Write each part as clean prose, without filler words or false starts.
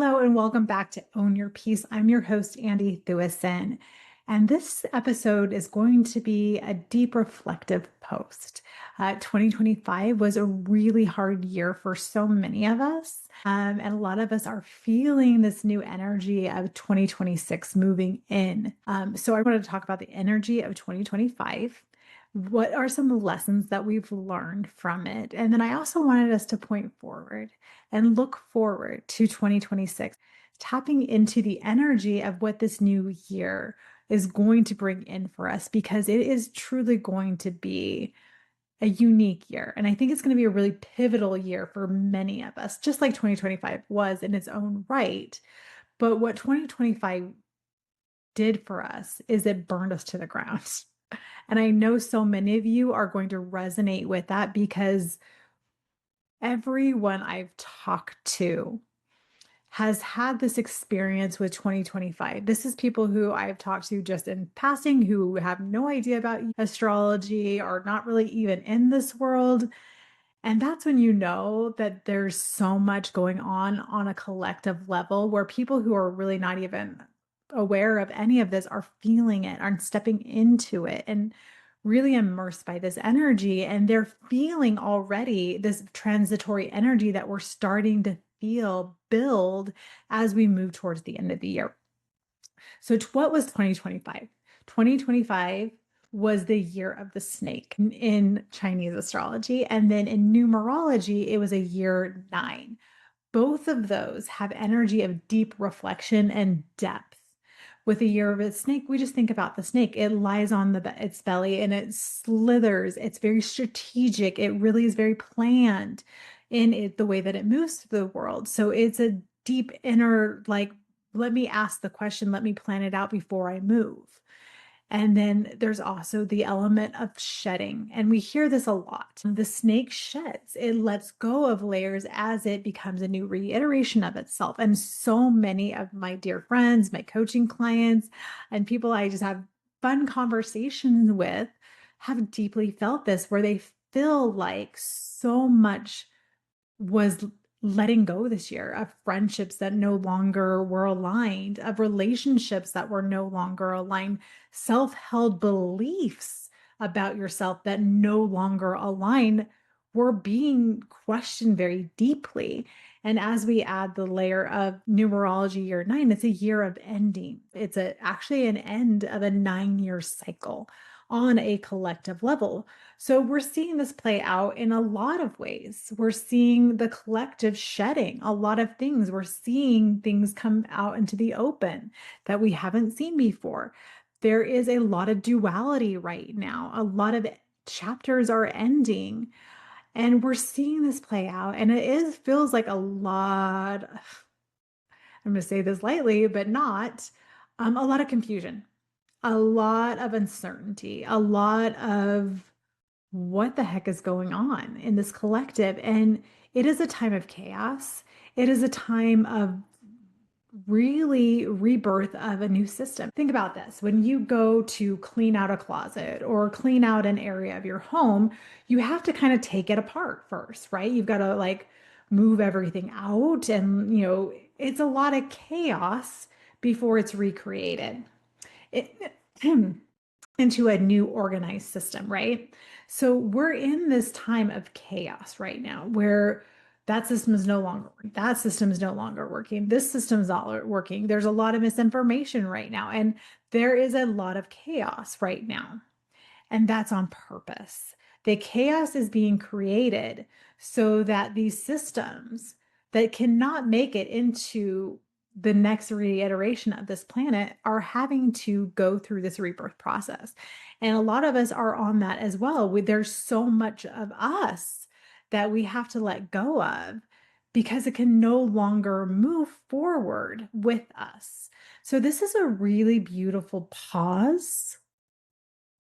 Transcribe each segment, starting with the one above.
Hello and welcome back to Own Your Peace. I'm your host, Andy Thewison. And this episode is going to be a deep reflective post. 2025 was a really hard year for so many of us. And a lot of us are feeling this new energy of 2026 moving in. So I want to talk about the energy of 2025. What are some lessons that we've learned from it? And then I also wanted us to point forward and look forward to 2026, tapping into the energy of what this new year is going to bring in for us, because it is truly going to be a unique year. And I think it's going to be a really pivotal year for many of us, just like 2025 was in its own right. But what 2025 did for us is it burned us to the ground. And I know so many of you are going to resonate with that because everyone I've talked to has had this experience with 2025. This is people who I've talked to just in passing who have no idea about astrology, are not really even in this world. And that's when you know that there's so much going on a collective level where people who are really not even aware of any of this are feeling it, are stepping into it and really immersed by this energy. And they're feeling already this transitory energy that we're starting to feel build as we move towards the end of the year. So, what was 2025? 2025 was the year of the snake in Chinese astrology. And then in numerology, it was a year 9. Both of those have energy of deep reflection and depth. With a year of a snake, we just think about the snake. It lies on its belly and it slithers. It's very strategic. It really is very planned in the way that it moves through the world. So it's a deep inner, like, let me ask the question, let me plan it out before I move. And then there's also the element of shedding. And we hear this a lot. The snake sheds, it lets go of layers as it becomes a new reiteration of itself. And so many of my dear friends, my coaching clients, and people I just have fun conversations with have deeply felt this, where they feel like so much was letting go this year, of friendships that no longer were aligned, of relationships that were no longer aligned, self-held beliefs about yourself that no longer align were being questioned very deeply. And as we add the layer of numerology year 9, it's a year of ending. It's actually an end of a 9-year cycle on a collective level. So we're seeing this play out in a lot of ways. We're seeing the collective shedding a lot of things. We're seeing things come out into the open that we haven't seen before. There is a lot of duality right now. A lot of chapters are ending, and we're seeing this play out. And feels like a lot, I'm going to say this lightly, but not, a lot of confusion, a lot of uncertainty, a lot of what the heck is going on in this collective. And it is a time of chaos. It is a time of really rebirth of a new system. Think about this. When you go to clean out a closet or clean out an area of your home, you have to kind of take it apart first, right? You've got to like move everything out, and it's a lot of chaos before it's recreated into a new organized system, right? So we're in this time of chaos right now where that system is no longer working. That system is no longer working. This system is not working. There's a lot of misinformation right now, and there is a lot of chaos right now. And that's on purpose. The chaos is being created so that these systems that cannot make it into the next reiteration of this planet are having to go through this rebirth process. And a lot of us are on that as well. There's so much of us that we have to let go of because it can no longer move forward with us. So this is a really beautiful pause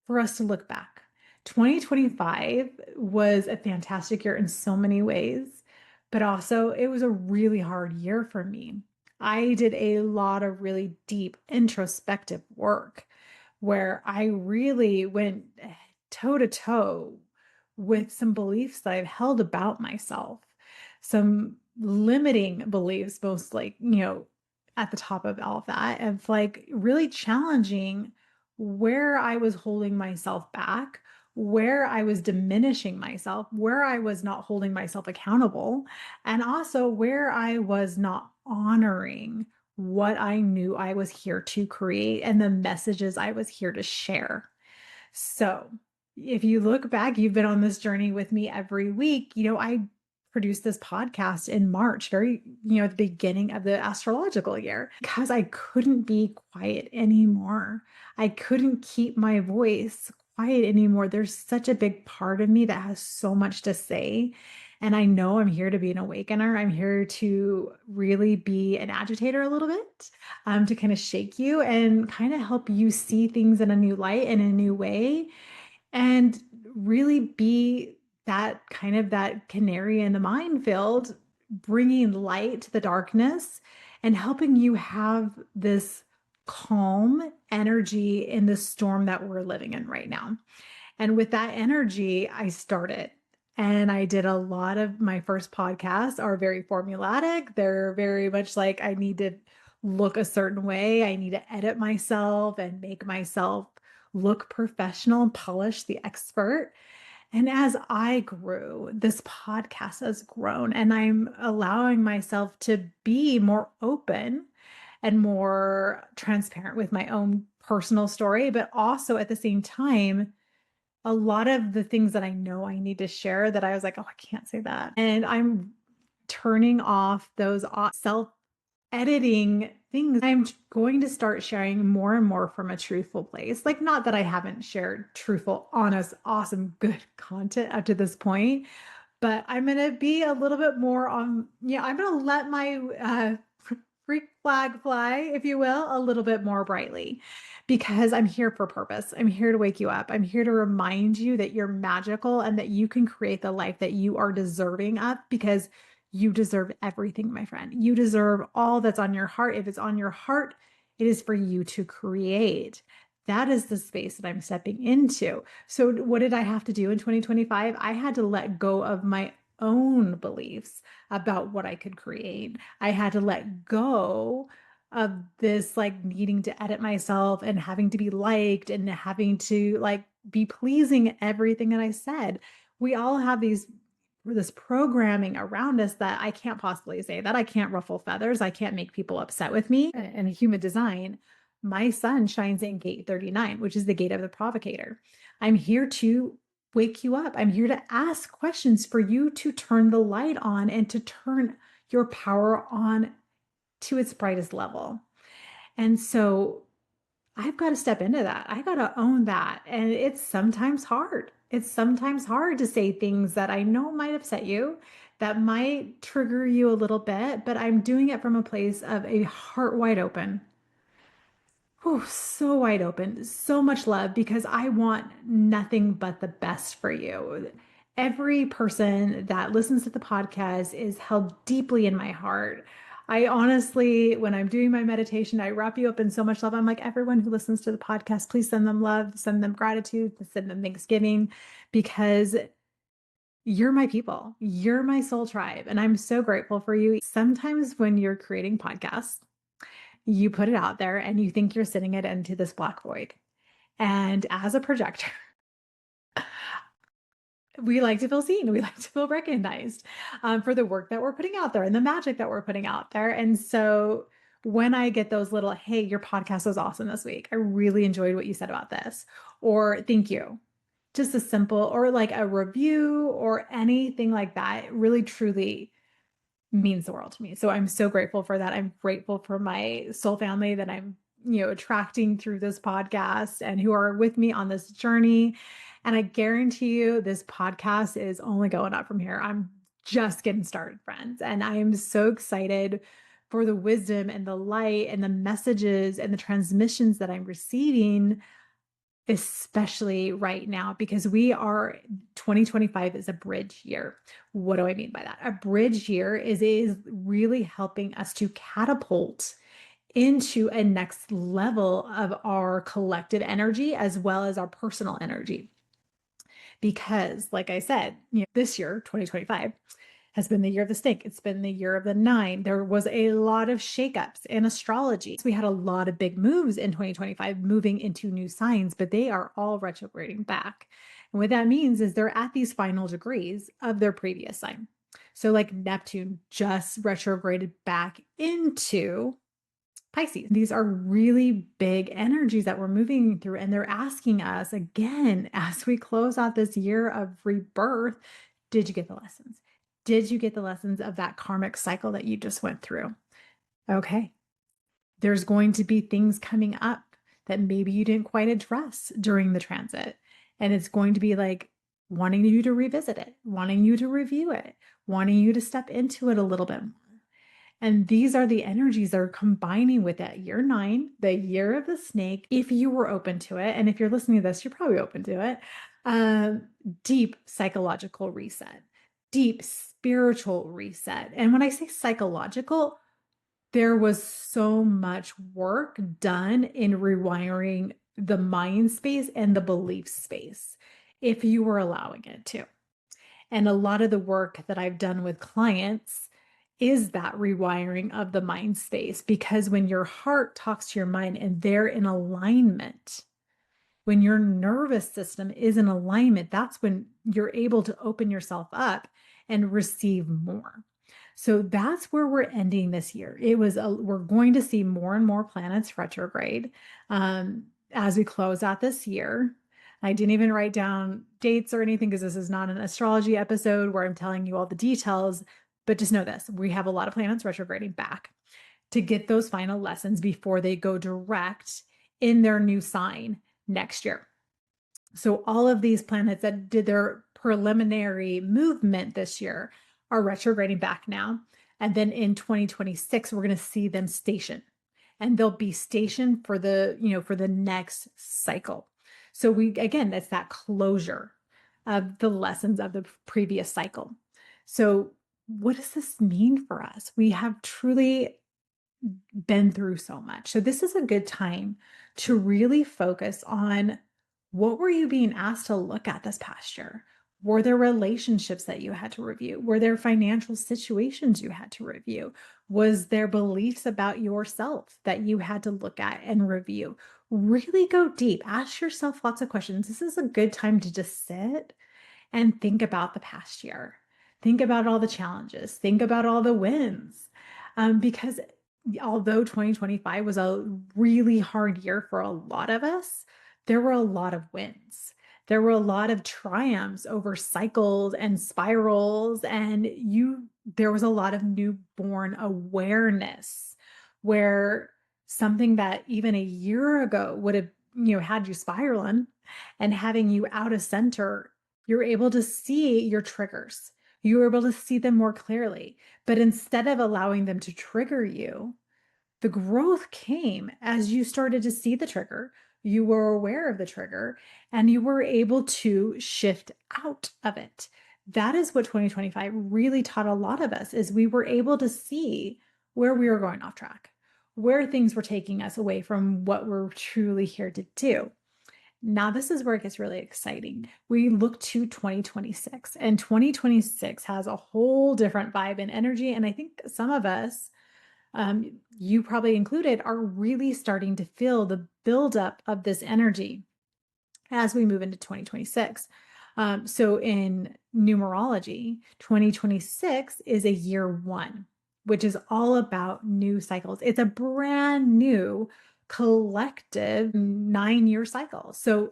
for us to look back. 2025 was a fantastic year in so many ways, but also it was a really hard year for me. I did a lot of really deep introspective work where I really went toe to toe with some beliefs that I've held about myself, some limiting beliefs, mostly, at the top of all of that, of like really challenging where I was holding myself back, where I was diminishing myself, where I was not holding myself accountable, and also where I was not honoring what I knew I was here to create and the messages I was here to share. So, if you look back, you've been on this journey with me every week. I produced this podcast in March, very, at the beginning of the astrological year, because I couldn't be quiet anymore. I couldn't keep my voice quiet anymore. There's such a big part of me that has so much to say. And I know I'm here to be an awakener. I'm here to really be an agitator a little bit, to kind of shake you and kind of help you see things in a new light and a new way, and really be that kind of that canary in the minefield, bringing light to the darkness and helping you have this calm energy in the storm that we're living in right now. And with that energy, I started. And I did a lot of my first podcasts are very formulatic. They're very much like I need to look a certain way. I need to edit myself and make myself look professional and polish the expert. And as I grew, this podcast has grown, and I'm allowing myself to be more open and more transparent with my own personal story, but also at the same time, a lot of the things that I know I need to share that I was like, oh, I can't say that. And I'm turning off those self editing things. I'm going to start sharing more and more from a truthful place. Like, not that I haven't shared truthful, honest, awesome, good content up to this point, but I'm going to be a little bit more on, I'm going to let my freak flag fly, if you will, a little bit more brightly, because I'm here for purpose. I'm here to wake you up. I'm here to remind you that you're magical and that you can create the life that you are deserving of, because you deserve everything, my friend. You deserve all that's on your heart. If it's on your heart, it is for you to create. That is the space that I'm stepping into. So, what did I have to do in 2025? I had to let go of my own beliefs about what I could create. I had to let go of this like needing to edit myself and having to be liked and having to like be pleasing everything that I said. We all have this programming around us that I can't possibly say that. I can't ruffle feathers. I can't make people upset with me. In human design, my sun shines in gate 39, which is the gate of the provocator. I'm here to wake you up. I'm here to ask questions for you to turn the light on and to turn your power on to its brightest level. And so I've got to step into that. I got to own that. And it's sometimes hard. It's sometimes hard to say things that I know might upset you, that might trigger you a little bit, but I'm doing it from a place of a heart wide open. Oh, so wide open, so much love, because I want nothing but the best for you. Every person that listens to the podcast is held deeply in my heart. I honestly, when I'm doing my meditation, I wrap you up in so much love. I'm like, everyone who listens to the podcast, please send them love, send them gratitude, send them Thanksgiving, because you're my people. You're my soul tribe. And I'm so grateful for you. Sometimes when you're creating podcasts, you put it out there and you think you're sending it into this black void. And as a projector, we like to feel seen. We like to feel recognized for the work that we're putting out there and the magic that we're putting out there. And so when I get those little, hey, your podcast was awesome this week. I really enjoyed what you said about this. Or thank you. Just a simple, or like a review or anything like that, it really truly means the world to me. So I'm so grateful for that. I'm grateful for my soul family that I'm, attracting through this podcast and who are with me on this journey. And I guarantee you this podcast is only going up from here. I'm just getting started, friends. And I am so excited for the wisdom and the light and the messages and the transmissions that I'm receiving, especially right now, because 2025 is a bridge year. What do I mean by that? A bridge year is really helping us to catapult into a next level of our collective energy as well as our personal energy. Because like I said, this year, 2025, has been the year of the snake. It's been the year of the nine. There was a lot of shakeups in astrology. So we had a lot of big moves in 2025 moving into new signs, but they are all retrograding back. And what that means is they're at these final degrees of their previous sign. So like Neptune just retrograded back into Pisces. These are really big energies that we're moving through, and they're asking us again as we close out this year of rebirth, did you get the lessons? Did you get the lessons of that karmic cycle that you just went through? Okay. There's going to be things coming up that maybe you didn't quite address during the transit. And it's going to be like wanting you to revisit it, wanting you to review it, wanting you to step into it a little bit more. And these are the energies that are combining with that year 9, the year of the snake. If you were open to it, and if you're listening to this, you're probably open to it. Deep psychological reset, deep spiritual reset. And when I say psychological, there was so much work done in rewiring the mind space and the belief space, if you were allowing it to. And a lot of the work that I've done with clients is that rewiring of the mind space, because when your heart talks to your mind and they're in alignment, when your nervous system is in alignment, that's when you're able to open yourself up and receive more. So that's where we're ending this year. We're going to see more and more planets retrograde as we close out this year. I didn't even write down dates or anything because this is not an astrology episode where I'm telling you all the details, but just know this, we have a lot of planets retrograding back to get those final lessons before they go direct in their new sign next year. So all of these planets that did their preliminary movement this year are retrograding back now. And then in 2026, we're going to see them station, and they'll be stationed for the next cycle. So again, that's that closure of the lessons of the previous cycle. So what does this mean for us? We have truly been through so much. So this is a good time to really focus on, what were you being asked to look at this past year? Were there relationships that you had to review? Were there financial situations you had to review? Was there beliefs about yourself that you had to look at and review? Really go deep. Ask yourself lots of questions. This is a good time to just sit and think about the past year. Think about all the challenges. Think about all the wins. Because although 2025 was a really hard year for a lot of us, there were a lot of wins. There were a lot of triumphs over cycles and spirals, and there was a lot of newborn awareness where something that even a year ago would have, had you spiraling and having you out of center, you're able to see your triggers. You were able to see them more clearly. But instead of allowing them to trigger you, the growth came as you started to see the trigger, you were aware of the trigger, and you were able to shift out of it. That is what 2025 really taught a lot of us, is we were able to see where we were going off track, where things were taking us away from what we're truly here to do. Now, this is where it gets really exciting. We look to 2026, and 2026 has a whole different vibe and energy. And I think some of us, you probably included, are really starting to feel the buildup of this energy as we move into 2026. So in numerology, 2026 is a year 1, which is all about new cycles. It's a brand new collective 9-year cycle. So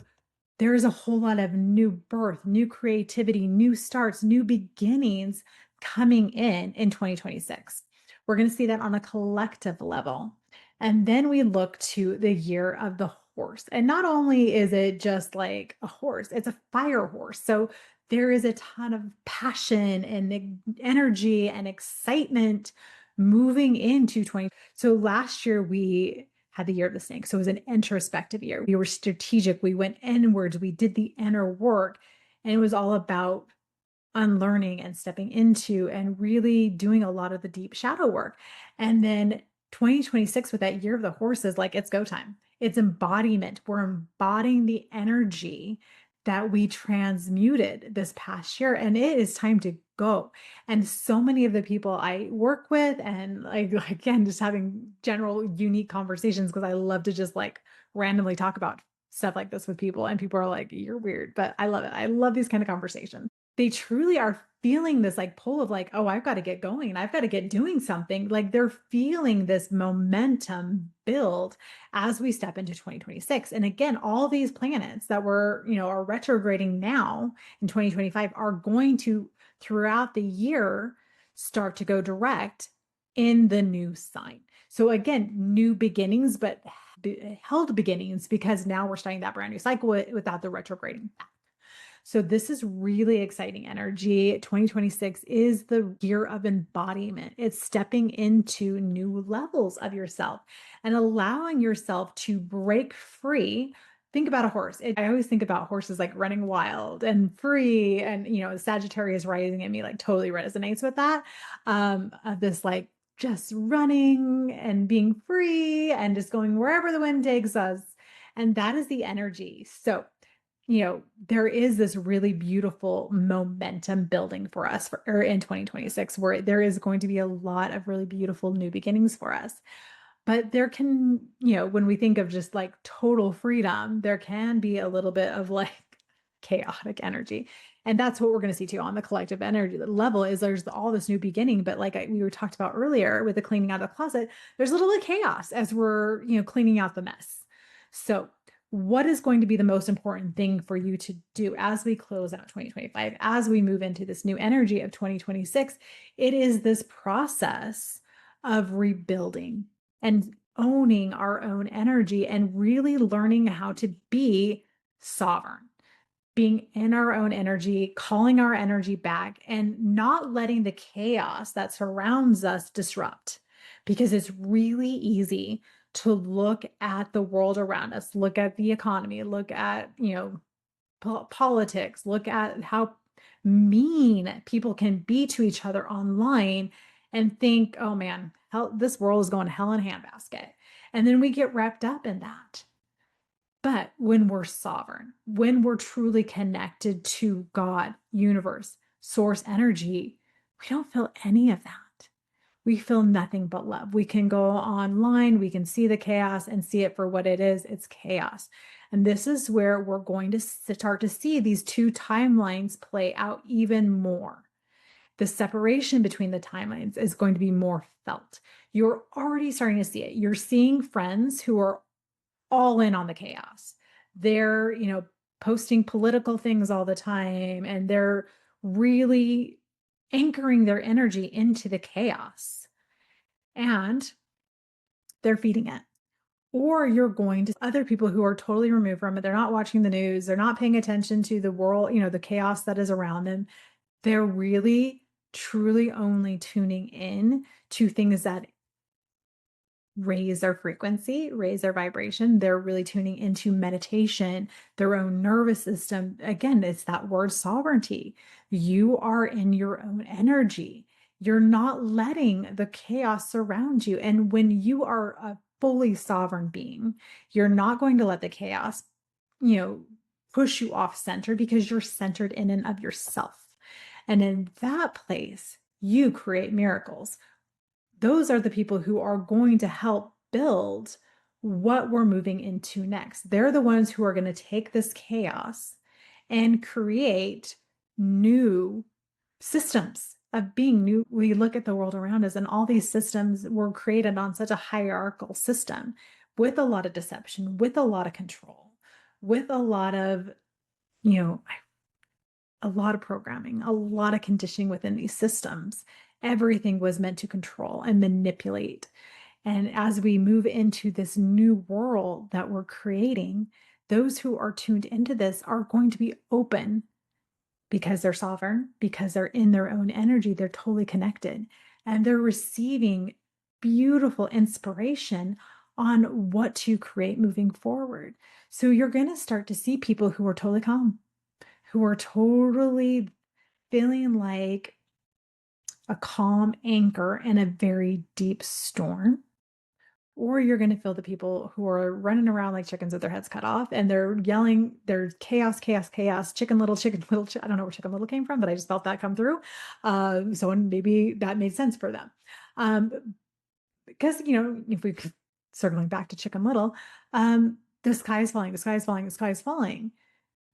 there is a whole lot of new birth, new creativity, new starts, new beginnings coming in 2026. We're going to see that on a collective level. And then we look to the year of the horse. And not only is it just like a horse, it's a fire horse. So there is a ton of passion and energy and excitement moving into 20. So last year we had the year of the snake. So it was an introspective year. We were strategic. We went inwards. We did the inner work. And it was all about unlearning and stepping into and really doing a lot of the deep shadow work. And then 2026, with that year of the horse, is like, it's go time. It's embodiment. We're embodying the energy that we transmuted this past year. And it is time to go. And so many of the people I work with, and like again, just having general unique conversations, because I love to just like randomly talk about stuff like this with people. And people are like, you're weird, but I love it. I love these kind of conversations. They truly are feeling this like pull of like, oh, I've got to get going. I've got to get doing something. Like they're feeling this momentum build as we step into 2026. And again, all these planets that were, are retrograding now in 2025 are going to, throughout the year, start to go direct in the new sign. So again, new beginnings, but held beginnings, because now we're starting that brand new cycle without the retrograding. So this is really exciting energy. 2026 is the year of embodiment. It's stepping into new levels of yourself and allowing yourself to break free. Think about a horse. I always think about horses like running wild and free. And, Sagittarius rising in me like totally resonates with that. This like just running and being free and just going wherever the wind takes us. And that is the energy. So, there is this really beautiful momentum building for us in 2026, where there is going to be a lot of really beautiful new beginnings for us. But there can, when we think of just like total freedom, there can be a little bit of like chaotic energy. And that's what we're going to see too on the collective energy level. Is there's all this new beginning, but like we were talked about earlier with the cleaning out of the closet, there's a little bit of chaos as we're, cleaning out the mess. So what is going to be the most important thing for you to do as we close out 2025, as we move into this new energy of 2026? It is this process of rebuilding and owning our own energy and really learning how to be sovereign, being in our own energy, calling our energy back, and not letting the chaos that surrounds us disrupt. Because it's really easy to look at the world around us, look at the economy, look at, politics, look at how mean people can be to each other online and think, oh man, this world is going to hell in a handbasket. And then we get wrapped up in that. But when we're sovereign, when we're truly connected to God, universe, source energy, we don't feel any of that. We feel nothing but love. We can go online, we can see the chaos and see it for what it is. It's chaos. And this is where we're going to start to see these two timelines play out even more. The separation between the timelines is going to be more felt. You're already starting to see it. You're seeing friends who are all in on the chaos. They're, posting political things all the time, and they're really anchoring their energy into the chaos, and they're feeding it. Or you're going to other people who are totally removed from it. They're not watching the news. They're not paying attention to the world, the chaos that is around them. They're really, truly only tuning in to things that raise their frequency, raise their vibration. They're really tuning into meditation, their own nervous system. Again, it's that word sovereignty. You are in your own energy. You're not letting the chaos surround you. And when you are a fully sovereign being, you're not going to let the chaos, push you off center, because you're centered in and of yourself. And in that place, you create miracles. Those are the people who are going to help build what we're moving into next. They're the ones who are going to take this chaos and create new systems of being new. We look at the world around us, and all these systems were created on such a hierarchical system with a lot of deception, with a lot of control, with a lot of, a lot of programming, a lot of conditioning within these systems. Everything was meant to control and manipulate. And as we move into this new world that we're creating, those who are tuned into this are going to be open, because they're sovereign, because they're in their own energy, they're totally connected, and they're receiving beautiful inspiration on what to create moving forward. So you're going to start to see people who are totally calm, who are totally feeling like a calm anchor in a very deep storm, or you're going to feel the people who are running around like chickens with their heads cut off and they're yelling, there's chaos, chaos, chaos, chicken little, chicken little. I don't know where chicken little came from, but I just felt that come through. So maybe that made sense for them. Um, because, if we circling back to chicken little, the sky is falling, the sky is falling, the sky is falling.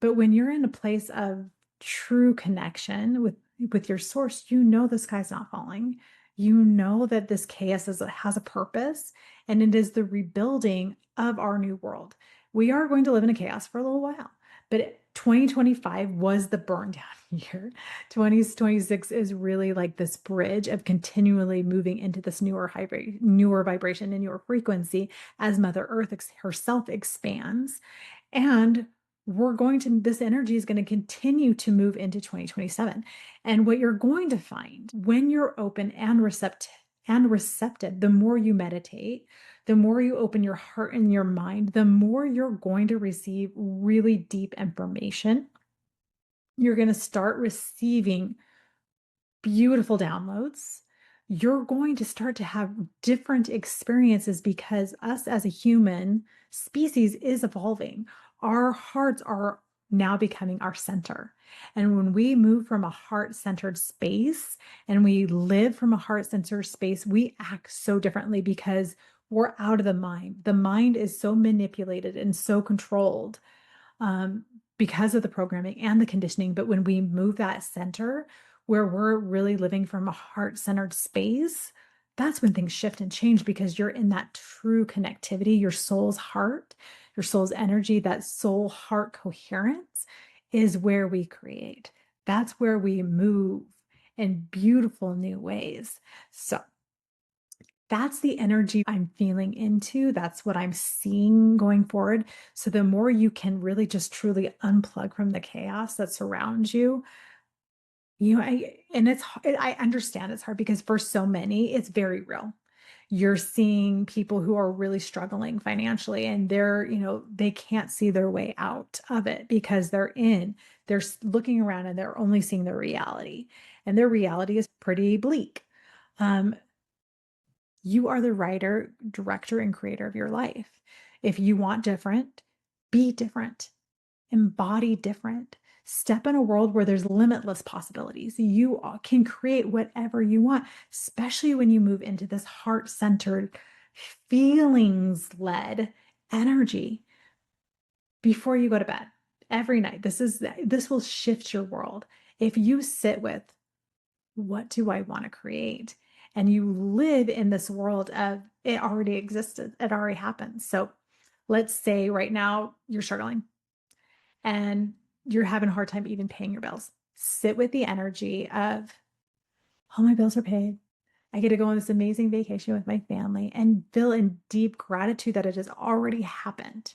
But when you're in a place of true connection with your source, the sky's not falling. You know that this chaos has a purpose, and it is the rebuilding of our new world. We are going to live in a chaos for a little while, but 2025 was the burn down year. 2026 is really like this bridge of continually moving into this newer vibration and newer frequency as Mother Earth herself expands. And this energy is going to continue to move into 2027. And what you're going to find when you're open and receptive, the more you meditate, the more you open your heart and your mind, the more you're going to receive really deep information. You're going to start receiving beautiful downloads. You're going to start to have different experiences because us as a human species is evolving. Our hearts are now becoming our center. And when we move from a heart-centered space and we live from a heart-centered space, we act so differently because we're out of the mind. The mind is so manipulated and so controlled because of the programming and the conditioning. But when we move that center where we're really living from a heart-centered space, that's when things shift and change because you're in that true connectivity, your soul's heart, your soul's energy, that soul heart coherence is where we create. That's where we move in beautiful new ways. So that's the energy I'm feeling into. That's what I'm seeing going forward. So the more you can really just truly unplug from the chaos that surrounds you, I understand it's hard because for so many, it's very real. You're seeing people who are really struggling financially and they can't see their way out of it because they're looking around and they're only seeing their reality, and their reality is pretty bleak. You are the writer, director, and creator of your life. If you want different, be different, embody different, step in a world where there's limitless possibilities. You can create whatever you want, especially when you move into this heart-centered, feelings-led energy before you go to bed every night. This will shift your world. If you sit with, what do I want to create? And you live in this world of it already existed, it already happened. So let's say right now you're struggling and you're having a hard time even paying your bills. Sit with the energy of, all my bills are paid. I get to go on this amazing vacation with my family and feel in deep gratitude that it has already happened.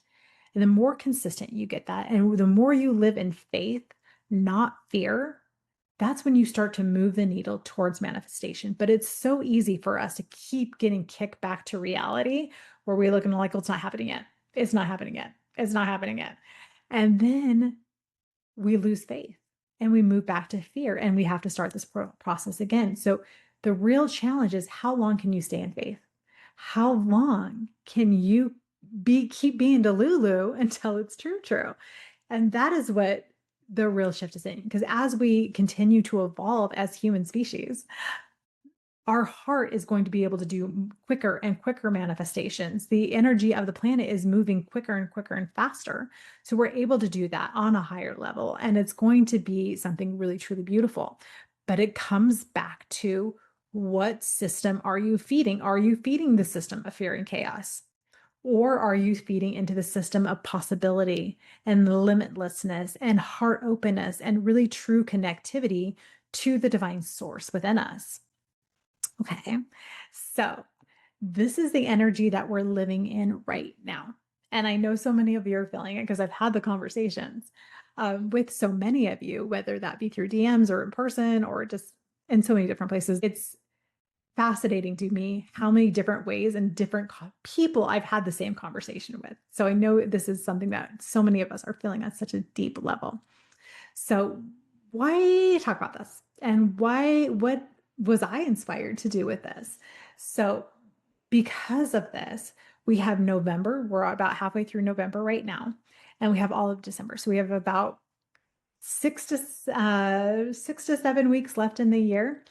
And the more consistent you get that, and the more you live in faith, not fear, that's when you start to move the needle towards manifestation. But it's so easy for us to keep getting kicked back to reality where we're looking like, well, it's not happening yet. It's not happening yet. It's not happening yet. And then we lose faith and we move back to fear and we have to start this process again. So the real challenge is, how long can you stay in faith? How long can you keep being Delulu until it's true? And that is what the real shift is in. Because as we continue to evolve as human species, our heart is going to be able to do quicker and quicker manifestations. The energy of the planet is moving quicker and quicker and faster. So we're able to do that on a higher level. And it's going to be something really, truly beautiful. But it comes back to, what system are you feeding? Are you feeding the system of fear and chaos? Or are you feeding into the system of possibility and limitlessness and heart openness and really true connectivity to the divine source within us? Okay, so this is the energy that we're living in right now. And I know so many of you are feeling it because I've had the conversations with so many of you, whether that be through DMs or in person or just in so many different places. It's fascinating to me how many different ways and different people I've had the same conversation with. So I know this is something that so many of us are feeling on such a deep level. So why talk about this? And what was I inspired to do with this? So Because of this, we have November. We're about halfway through November right now, and we have all of December. So we have about 6 to 7 weeks left in the year,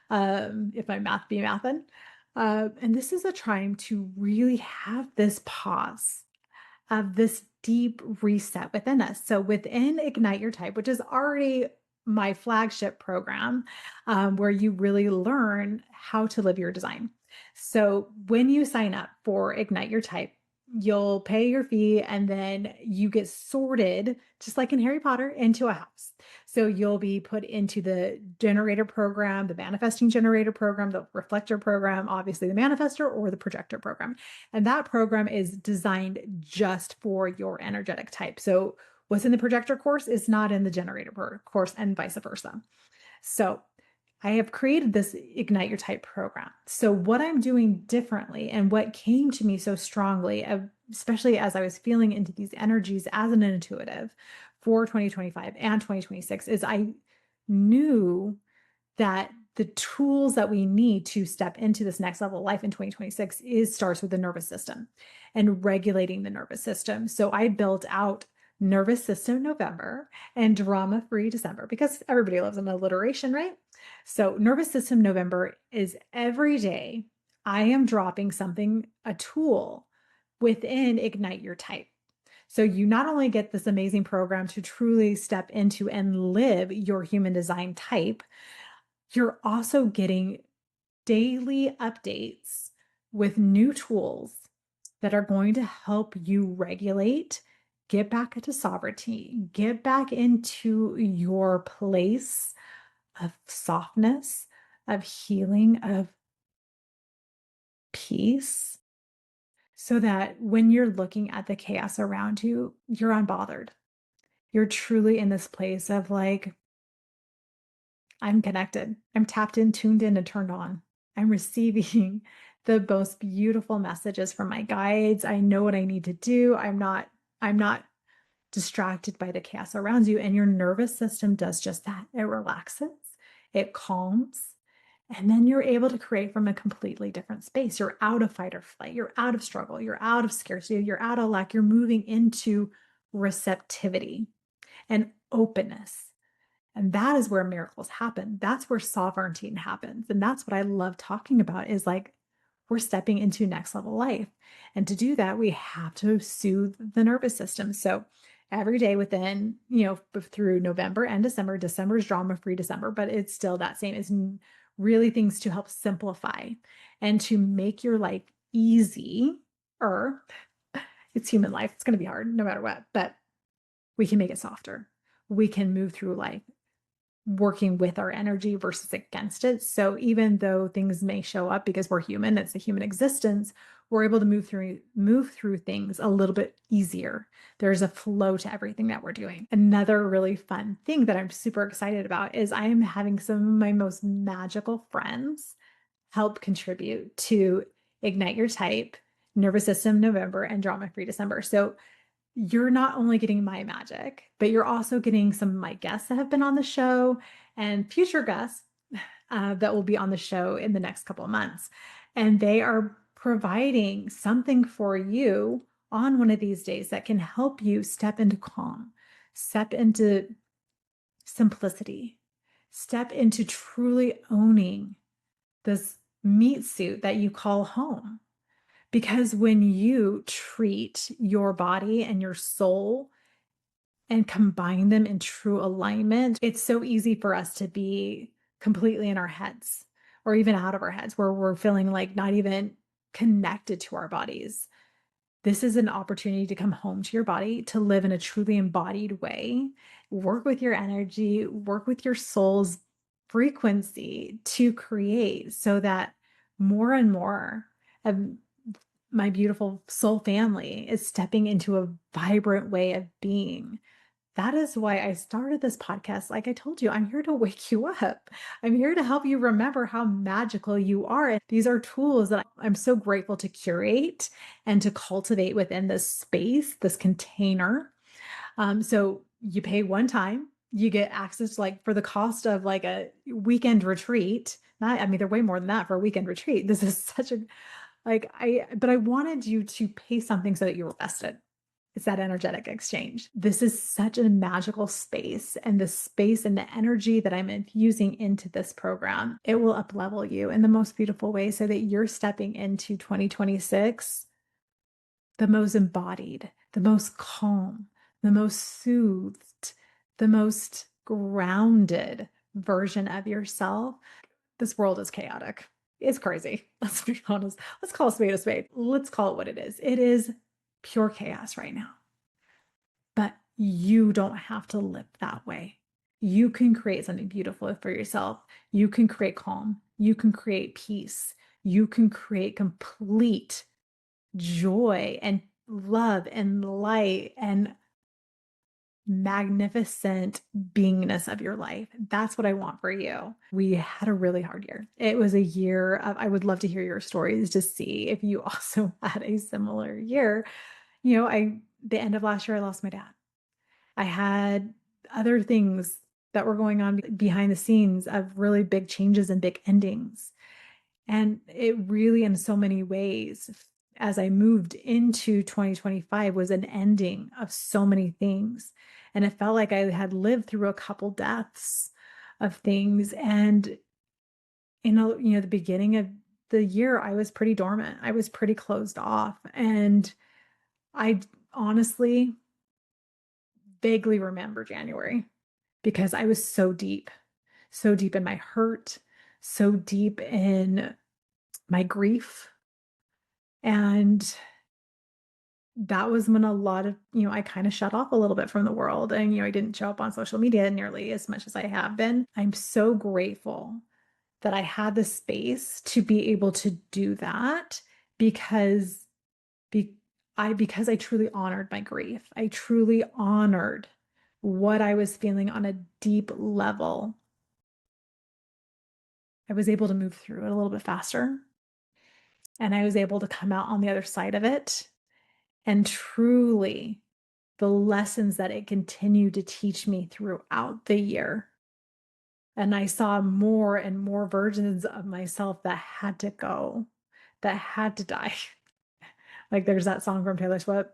if my math be mathin'. And this is a time to really have this pause of this deep reset within us. So within Ignite Your Type, which is already my flagship program, where you really learn how to live your design. So when you sign up for Ignite Your Type, you'll pay your fee and then you get sorted, just like in Harry Potter, into a house. So you'll be put into the generator program, the manifesting generator program, the reflector program, obviously the manifestor, or the projector program. And that program is designed just for your energetic type. So what's in the projector course is not in the generator course, and vice versa. So I have created this Ignite Your Type program. So what I'm doing differently and what came to me so strongly, especially as I was feeling into these energies as an intuitive for 2025 and 2026, is I knew that the tools that we need to step into this next level of life in 2026 starts with the nervous system and regulating the nervous system. So I built out Nervous System November and Drama Free December, because everybody loves an alliteration, right? So Nervous System November is every day I am dropping something, a tool within Ignite Your Type. So you not only get this amazing program to truly step into and live your human design type, you're also getting daily updates with new tools that are going to help you regulate, get back into sovereignty, get back into your place of softness, of healing, of peace, so that when you're looking at the chaos around you, you're unbothered. You're truly in this place of like, I'm connected. I'm tapped in, tuned in, and turned on. I'm receiving the most beautiful messages from my guides. I know what I need to do. I'm not distracted by the chaos around you. And your nervous system does just that. It relaxes, it calms, and then you're able to create from a completely different space. You're out of fight or flight. You're out of struggle. You're out of scarcity. You're out of lack. You're moving into receptivity and openness. And that is where miracles happen. That's where sovereignty happens. And that's what I love talking about, is like, we're stepping into next level life. And to do that, we have to soothe the nervous system. So every day within, through November and December, December is drama free December, but it's still that same. It's really things to help simplify and to make your life easy. Or it's human life. It's going to be hard no matter what, but we can make it softer. We can move through life working with our energy versus against it. So even though things may show up, because we're human, it's a human existence, we're able to move through things a little bit easier. There's a flow to everything that we're doing. Another really fun thing that I'm super excited about is I am having some of my most magical friends help contribute to Ignite Your Type, Nervous System November, and Drama Free December. So you're not only getting my magic, but you're also getting some of my guests that have been on the show and future guests that will be on the show in the next couple of months. And they are providing something for you on one of these days that can help you step into calm, step into simplicity, step into truly owning this meat suit that you call home. Because when you treat your body and your soul and combine them in true alignment, it's so easy for us to be completely in our heads or even out of our heads, where we're feeling like not even connected to our bodies. This is an opportunity to come home to your body, to live in a truly embodied way, work with your energy, work with your soul's frequency to create, so that more and more of my beautiful soul family is stepping into a vibrant way of being. That is why I started this podcast. Like I told you, I'm here to wake you up. I'm here to help you remember how magical you are. And these are tools that I'm so grateful to curate and to cultivate within this space, this container. So you pay one time, you get access to, like, for the cost of like a weekend retreat. Not, I mean, they're way more than that for a weekend retreat. This is such a But I wanted you to pay something so that you were vested. It's that energetic exchange. This is such a magical space, and the space and the energy that I'm infusing into this program, it will up-level you in the most beautiful way so that you're stepping into 2026 the most embodied, the most calm, the most soothed, the most grounded version of yourself. This world is chaotic. It's crazy. Let's be honest. Let's call a spade a spade. Let's call it what it is. It is pure chaos right now. But you don't have to live that way. You can create something beautiful for yourself. You can create calm. You can create peace. You can create complete joy and love and light and magnificent beingness of your life. That's what I want for you. We had a really hard year. It was a year of, I would love to hear your stories to see if you also had a similar year. The end of last year, I lost my dad. I had other things that were going on behind the scenes of really big changes and big endings. And it really, in so many ways, as I moved into 2025, was an ending of so many things. And it felt like I had lived through a couple deaths of things. And, the beginning of the year, I was pretty dormant. I was pretty closed off. And I honestly vaguely remember January because I was so deep in my hurt, so deep in my grief. And that was when a lot of, I kind of shut off a little bit from the world. And, I didn't show up on social media nearly as much as I have been. I'm so grateful that I had the space to be able to do that because because I truly honored my grief. I truly honored what I was feeling on a deep level. I was able to move through it a little bit faster. And I was able to come out on the other side of it. And truly, the lessons that it continued to teach me throughout the year. And I saw more and more versions of myself that had to go, that had to die. Like there's that song from Taylor Swift,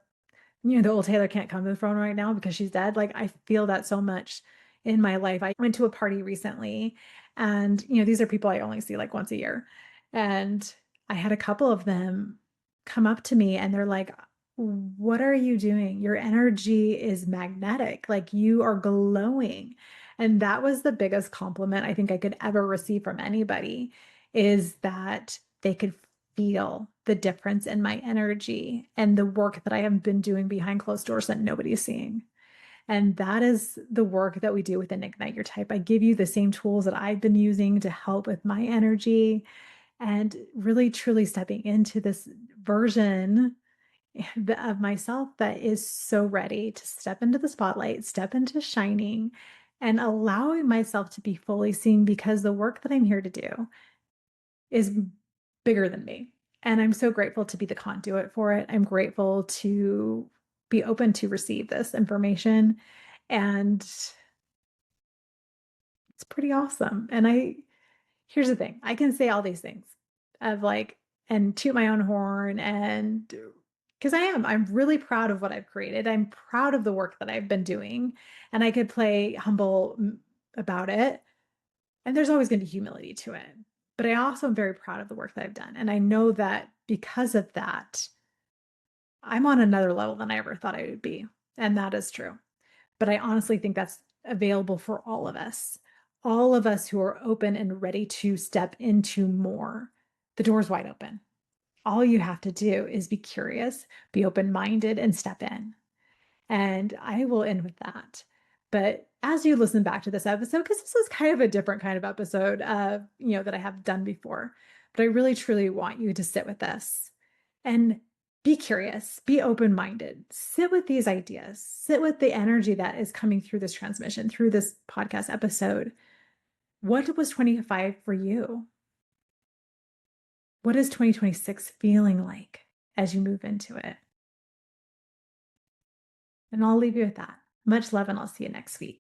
the old Taylor can't come to the throne right now because she's dead. Like I feel that so much in my life. I went to a party recently and, these are people I only see like once a year. And I had a couple of them come up to me and they're like, what are you doing? Your energy is magnetic. Like you are glowing. And that was the biggest compliment I think I could ever receive from anybody is that they could feel the difference in my energy and the work that I have been doing behind closed doors that nobody is seeing. And that is the work that we do within Ignite Your Type. I give you the same tools that I've been using to help with my energy and really truly stepping into this version of myself that is so ready to step into the spotlight, step into shining, and allowing myself to be fully seen because the work that I'm here to do is bigger than me. And I'm so grateful to be the conduit for it. I'm grateful to be open to receive this information. And it's pretty awesome. And here's the thing, I can say all these things of like, and toot my own horn and because I'm really proud of what I've created. I'm proud of the work that I've been doing and I could play humble about it. And there's always going to be humility to it. But I also am very proud of the work that I've done. And I know that because of that, I'm on another level than I ever thought I would be. And that is true. But I honestly think that's available for all of us who are open and ready to step into more. The door's wide open. All you have to do is be curious, be open-minded, and step in. And I will end with that. But as you listen back to this episode, because this is kind of a different kind of episode, that I have done before, but I really truly want you to sit with this and be curious, be open-minded, sit with these ideas, sit with the energy that is coming through this transmission, through this podcast episode. What was 25 for you? What is 2026 feeling like as you move into it? And I'll leave you with that. Much love, and I'll see you next week.